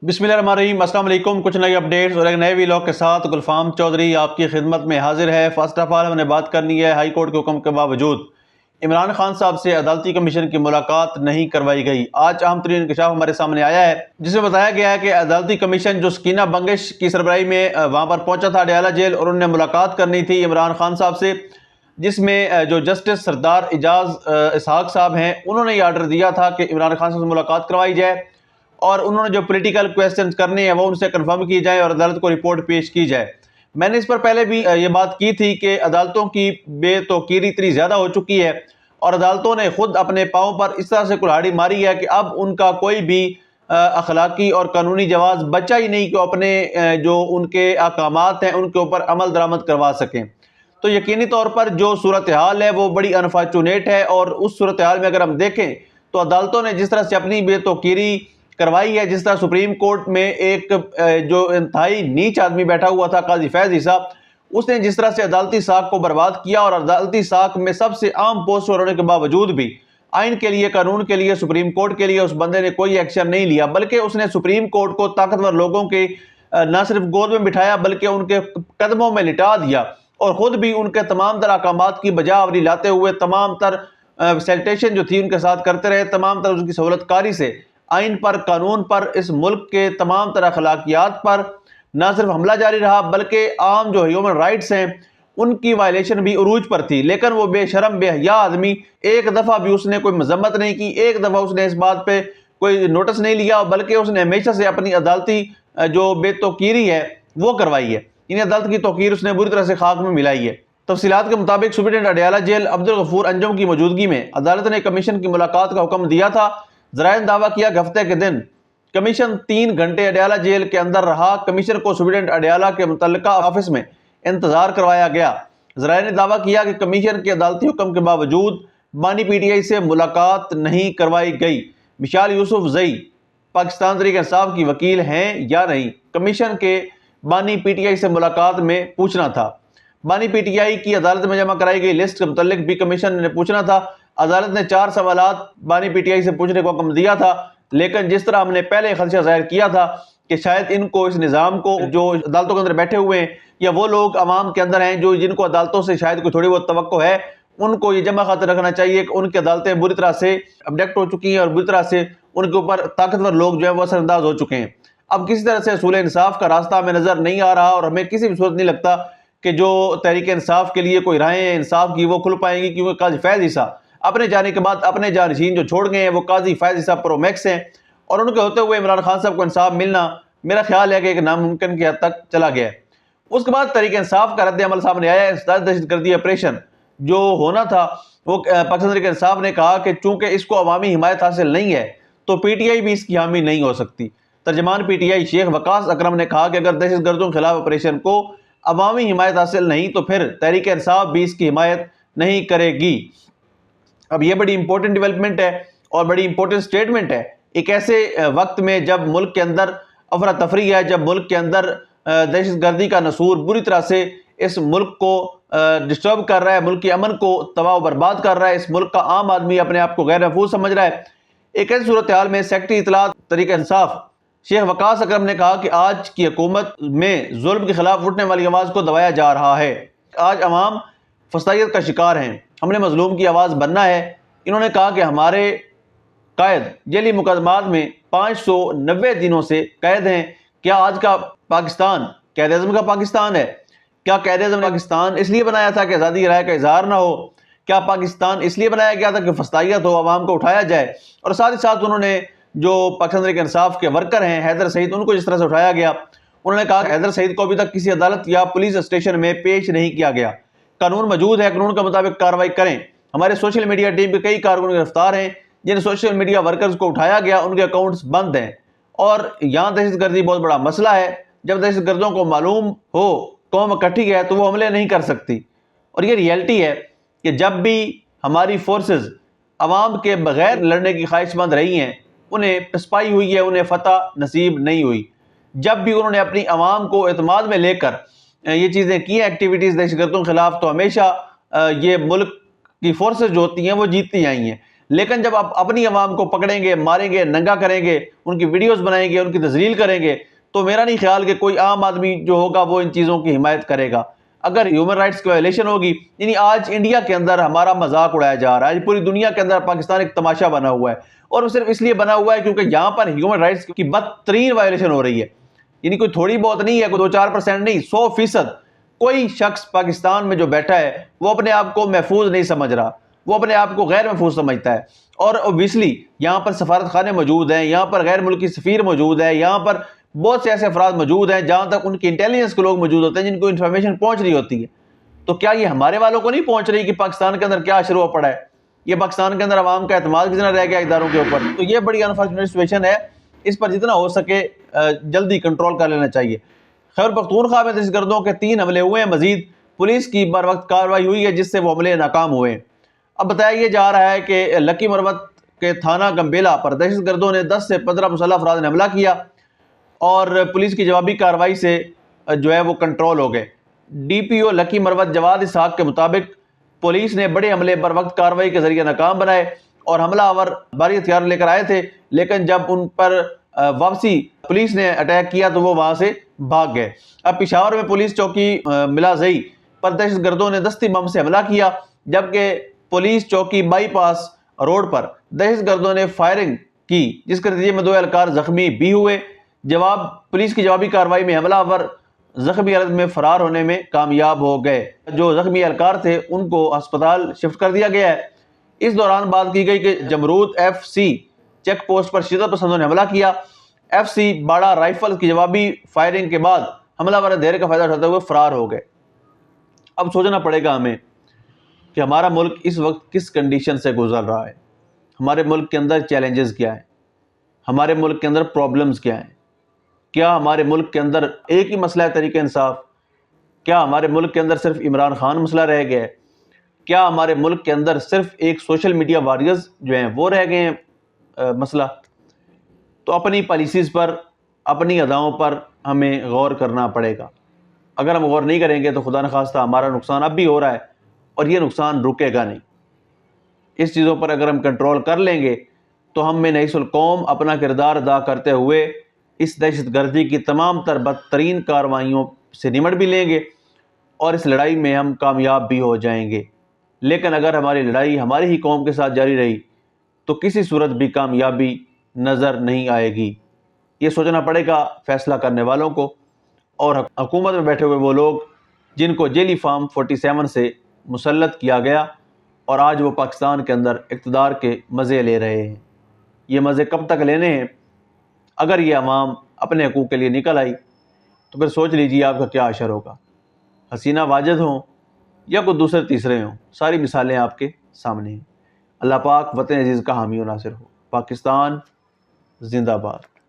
बिस्मिल्लाहिर्रहमानिर्रहीम। अस्सलाम वालेकुम। कुछ नई अपडेट्स और एक नए वीलॉग के साथ गुलफाम चौधरी आपकी खिदमत में हाजिर है। फर्स्ट ऑफ ऑल हमने बात करनी है हाई कोर्ट के हुक्म के बावजूद इमरान खान साहब से अदालती कमीशन की मुलाकात नहीं करवाई गई। आज अहम तरीन इंकशाफ हमारे सामने आया है जिसमें बताया गया है कि अदालती कमीशन जो सकीना बंगिश की सरबराही में वहाँ पर पहुंचा था अडयाला जेल, और उन्होंने मुलाकात करनी थी इमरान खान साहब से, जिसमें जो जस्टिस सरदार इजाज़ इसहाक साहब हैं उन्होंने ये आर्डर दिया था कि इमरान खान साहब से मुलाकात करवाई जाए और उन्होंने जो पॉलिटिकल क्वेश्चंस करने हैं वो उनसे कंफर्म की जाए और अदालत को रिपोर्ट पेश की जाए। मैंने इस पर पहले भी ये बात की थी कि अदालतों की बेतौकीरी इतनी ज़्यादा हो चुकी है और अदालतों ने खुद अपने पाँव पर इस तरह से कुल्हाड़ी मारी है कि अब उनका कोई भी अखलाकी और कानूनी जवाज़ बचा ही नहीं कि अपने जो उनके अहकामात हैं उनके ऊपर अमल दरामद करवा सकें। तो यकीनी तौर पर जो सूरत हाल है वो बड़ी अनफॉर्चुनेट है, और उस सूरत हाल में अगर हम देखें तो अदालतों ने जिस तरह से अपनी बेतौकीरी करवाई है, जिस तरह सुप्रीम कोर्ट में एक जो इंतहाई नीच आदमी बैठा हुआ था काजी फैज ईसा, उसने जिस तरह से अदालती साख को बर्बाद किया और अदालती साख में सबसे आम पोस्ट होने के बावजूद भी आइन के लिए, कानून के लिए, सुप्रीम कोर्ट के लिए उस बंदे ने कोई एक्शन नहीं लिया, बल्कि उसने सुप्रीम कोर्ट को ताकतवर लोगों के न सिर्फ गोद में बिठाया बल्कि उनके कदमों में लिटा दिया और ख़ुद भी उनके तमाम तर अहकामात की बजावरी लाते हुए तमाम तर सैनिटेशन जो थी उनके साथ करते रहे, तमाम तर उसकी सहूलतकारी से आइन पर, कानून पर, इस मुल्क के तमाम तरह अखलाकियात पर न सिर्फ हमला जारी रहा बल्कि आम जो ह्यूमन राइट्स हैं उनकी वायलेशन भी उरूज पर थी। लेकिन वो बेशरम बेहया आदमी एक दफ़ा भी उसने कोई मजम्मत नहीं की, एक दफ़ा उसने इस बात पे कोई नोटिस नहीं लिया, बल्कि उसने हमेशा से अपनी अदालती जो बेतौकीरी है वो करवाई है। इन अदालत की तौकीर उसने बुरी तरह से खाक में मिलाई है। तफसीलात के मुताबिक सुप्रीटेंडेंट अडयाला जेल अब्दुल गफूर अंजुम की मौजूदगी में अदालत ने कमीशन की मुलाकात का हुक्म दिया था। ज़राए ने दावा किया कि हफ्ते के दिन कमीशन 3 घंटे अडयाला जेल के अंदर रहा। कमीशन को सुप्रीटेंडेंट अडयाला के मुतल्लिका ऑफिस में इंतजार करवाया गया। ज़राए ने दावा किया कि कमीशन के अदालती हुक्म के बावजूद बानी पीटीआई से मुलाकात नहीं करवाई गई। मिशाल यूसुफ जई पाकिस्तान तहरीक इंसाफ की वकील हैं या नहीं, कमीशन के बानी पीटीआई से मुलाकात में पूछना था। बानी पीटीआई की अदालत में जमा कराई गई लिस्ट के मुतल्लिक भी कमीशन ने पूछना था। अदालत ने 4 सवालात बानी पीटीआई से पूछने का हुक्म दिया था, लेकिन जिस तरह हमने पहले खदशा जाहिर किया था कि शायद इनको, इस निज़ाम को, जो अदालतों के अंदर बैठे हुए हैं या वो लोग अवाम के अंदर हैं जो जिनको अदालतों से शायद कोई थोड़ी बहुत तवक्को है, उनको ये जमा खातिर रखना चाहिए कि उनकी अदालतें बुरी तरह से अबडक्ट हो चुकी हैं और बुरी तरह से उनके ऊपर ताकतवर लोग जो है वो असरअंदाज हो चुके हैं। अब किसी तरह से असूल इंसाफ का रास्ता हमें नज़र नहीं आ रहा और हमें किसी भी सूरत नहीं लगता कि जो तहरीक इंसाफ के लिए कोई राहें इंसाफ की वो खुल पाएंगी, क्योंकि काजी फैज ईसा अपने जाने के बाद अपने जानशीन जो छोड़ गए हैं वो काजी फैज ईसा प्रो मैक्स हैं, और उनके होते हुए इमरान खान साहब को इंसाफ मिलना मेरा ख्याल है कि एक नामुमकिन की हद तक चला गया है। उसके बाद तहरीक इंसाफ का रद्द अमल सामने आया। दहशतगर्दी ऑपरेशन जो होना था वो पाकिस्तान तहरीक इंसाफ ने कहा कि चूंकि इसको अवामी हिमायत हासिल नहीं है तो पीटीआई भी इसकी हामी नहीं हो सकती। तर्जमान पीटीआई शेख वकास अकरम ने कहा कि अगर दहशतगर्दों के खिलाफ ऑपरेशन को अवामी हिमायत हासिल नहीं तो फिर तहरीक इंसाफ भी इसकी हिमायत नहीं करेगी। अब ये बड़ी इंपॉर्टेंट डेवलपमेंट है और बड़ी इंपॉर्टेंट स्टेटमेंट है एक ऐसे वक्त में जब मुल्क के अंदर अफरा तफरी है, जब मुल्क के अंदर दहशतगर्दी का नसूर बुरी तरह से इस मुल्क को डिस्टर्ब कर रहा है, मुल्क के अमन को तबाह बर्बाद कर रहा है, इस मुल्क का आम आदमी अपने आप को गैर महफूज समझ रहा है। एक ऐसी सूरत हाल में सेक्रेटरी इत्तलात तहरीक इंसाफ शेख वकास अकरम ने कहा कि आज की हुकूमत में जुल्म के खिलाफ उठने वाली आवाज़ को दबाया जा रहा है। आज अवाम फसादियत का शिकार हैं, हमने मजलूम की आवाज़ बनना है। इन्होंने कहा कि हमारे कैद जेली मुकदमात में 590 दिनों से कैद हैं। क्या आज का पाकिस्तान कैद आज़म का पाकिस्तान है? क्या कैद आज़म पाकिस्तान इसलिए बनाया था कि आज़ादी राय का इजहार ना हो? क्या पाकिस्तान इसलिए बनाया गया था कि फसादियत हो, आवाम को उठाया जाए? और साथ ही साथ उन्होंने जो पाकिस्तान तहरीक इंसाफ के वर्कर हैं हैदर सईद, उनको जिस तरह से उठाया गया, उन्होंने कहा कि हैदर सईद को अभी तक किसी अदालत या पुलिस स्टेशन में पेश नहीं किया गया। कानून मौजूद है, कानून के मुताबिक कार्रवाई करें। हमारे सोशल मीडिया टीम के कई कारकुन गिरफ्तार हैं, जिन सोशल मीडिया वर्कर्स को उठाया गया उनके अकाउंट्स बंद हैं। और यहाँ दहशतगर्दी बहुत बड़ा मसला है। जब दहशतगर्दों को मालूम हो कौम इकट्ठी है तो वो हमले नहीं कर सकती, और ये रियलिटी है कि जब भी हमारी फोर्सेस अवाम के बगैर लड़ने की ख्वाहिशमंद रही हैं, उन्हें पसपाई हुई है, उन्हें फतह नसीब नहीं हुई। जब भी उन्होंने अपनी अवाम को एतमाद में लेकर ये चीज़ें की हैं, एक्टिविटीज़ दहशतगर्दों के खिलाफ, तो हमेशा ये मुल्क की फोर्सेस जो होती हैं वो जीतती आई हैं। لیکن جب آپ اپنی عوام کو پکڑیں گے، ماریں گے، ننگا کریں گے، ان کی ویڈیوز بنائیں گے، ان کی تذلیل کریں گے، تو میرا نہیں خیال کہ کوئی عام آدمی جو ہوگا وہ ان چیزوں کی حمایت کرے گا۔ اگر ہیومن رائٹس کی وائلیشن ہوگی، یعنی آج انڈیا کے اندر ہمارا مذاق اڑایا جا رہا ہے، پوری دنیا کے اندر پاکستان ایک تماشا بنا ہوا ہے، اور وہ صرف اس لیے بنا ہوا ہے کیونکہ یہاں پر ہیومن رائٹس کی بدترین وائلیشن ہو رہی ہے۔ یعنی کوئی تھوڑی بہت نہیں ہے، کوئی 2-4% نہیں، 100%۔ کوئی شخص پاکستان میں جو بیٹھا ہے وہ اپنے آپ کو محفوظ نہیں سمجھ رہا، وہ اپنے آپ کو غیر محفوظ سمجھتا ہے، اور اوبیسلی یہاں پر سفارت خانے موجود ہیں، یہاں پر غیر ملکی سفیر موجود ہے، یہاں پر بہت سے ایسے افراد موجود ہیں جہاں تک ان کی انٹیلیجنس کے لوگ موجود ہوتے ہیں جن کو انفارمیشن پہنچ رہی ہوتی ہے۔ تو کیا یہ ہمارے والوں کو نہیں پہنچ رہی کہ پاکستان کے اندر کیا اشر ہوا پڑا ہے؟ یہ پاکستان کے اندر عوام کا اعتماد کتنا رہ گیا اداروں کے اوپر؟ تو یہ بڑی انفارچونیٹ سچویشن ہے، اس پر جتنا ہو سکے جلدی کنٹرول کر لینا چاہیے۔ خیبر پختونخوا میں دہشت گردوں کے 3 حملے ہوئے ہیں، مزید پولیس کی بر وقت کارروائی ہوئی ہے جس سے وہ حملے ناکام ہوئے ہیں۔ اب بتایا یہ جا رہا ہے کہ لکی مروت کے تھانہ گمبیلا پر دہشت گردوں نے 10 سے 15 مسلح افراد نے حملہ کیا، اور پولیس کی جوابی کارروائی سے جو ہے وہ کنٹرول ہو گئے۔ ڈی پی او لکی مروت جواد اسحاق کے مطابق پولیس نے بڑے حملے بر وقت کارروائی کے ذریعے ناکام بنائے، اور حملہ آور بھاری ہتھیار لے کر آئے تھے، لیکن جب ان پر واپسی پولیس نے اٹیک کیا تو وہ وہاں سے بھاگ گئے۔ اب پشاور میں پولیس چوکی ملازئی پر دہشت گردوں نے دستی بم سے حملہ کیا، جبکہ پولیس چوکی بائی پاس روڈ پر دہشت گردوں نے فائرنگ کی جس کے نتیجے میں 2 اہلکار زخمی بھی ہوئے۔ پولیس کی جوابی کارروائی میں حملہ آور زخمی حالت میں فرار ہونے میں کامیاب ہو گئے۔ جو زخمی اہلکار تھے ان کو ہسپتال شفٹ کر دیا گیا ہے۔ اس دوران بات کی گئی کہ جمرود ایف سی چیک پوسٹ پر شدت پسندوں نے حملہ کیا۔ ایف سی باڑا رائفل کی جوابی فائرنگ کے بعد حملہ آور اندھیرے کا فائدہ اٹھاتے ہوئے فرار ہو گئے۔ اب سوچنا پڑے گا ہمیں کہ ہمارا ملک اس وقت کس کنڈیشن سے گزر رہا ہے، ہمارے ملک کے اندر چیلنجز کیا ہیں، ہمارے ملک کے اندر پرابلمز کیا ہیں۔ کیا ہمارے ملک کے اندر ایک ہی مسئلہ ہے تحریک انصاف؟ کیا ہمارے ملک کے اندر صرف عمران خان مسئلہ رہ گیا ہے؟ کیا ہمارے ملک کے اندر صرف ایک سوشل میڈیا واریئرز جو ہیں وہ رہ گئے ہیں مسئلہ؟ تو اپنی پالیسیز پر، اپنی اداؤں پر ہمیں غور کرنا پڑے گا۔ اگر ہم غور نہیں کریں گے تو خدا نخواستہ ہمارا نقصان اب بھی ہو رہا ہے، اور یہ نقصان رکے گا نہیں۔ اس چیزوں پر اگر ہم کنٹرول کر لیں گے تو ہم میں نئیس القوم اپنا کردار ادا کرتے ہوئے اس دہشت گردی کی تمام تر بدترین کارروائیوں سے نمٹ بھی لیں گے، اور اس لڑائی میں ہم کامیاب بھی ہو جائیں گے۔ لیکن اگر ہماری لڑائی ہماری ہی قوم کے ساتھ جاری رہی تو کسی صورت بھی کامیابی نظر نہیں آئے گی۔ یہ سوچنا پڑے گا فیصلہ کرنے والوں کو، اور حکومت میں بیٹھے ہوئے وہ لوگ جن کو جیلی فارم 47 سے مسلط کیا گیا، اور آج وہ پاکستان کے اندر اقتدار کے مزے لے رہے ہیں۔ یہ مزے کب تک لینے ہیں؟ اگر یہ عوام اپنے حقوق کے لیے نکل آئی تو پھر سوچ لیجیے آپ کا کیا اشر ہوگا۔ حسینہ واجد ہوں یا کوئی دوسرے تیسرے ہوں، ساری مثالیں آپ کے سامنے ہیں۔ اللہ پاک وطن عزیز کا حامی و ناصر ہو۔ پاکستان زندہ باد۔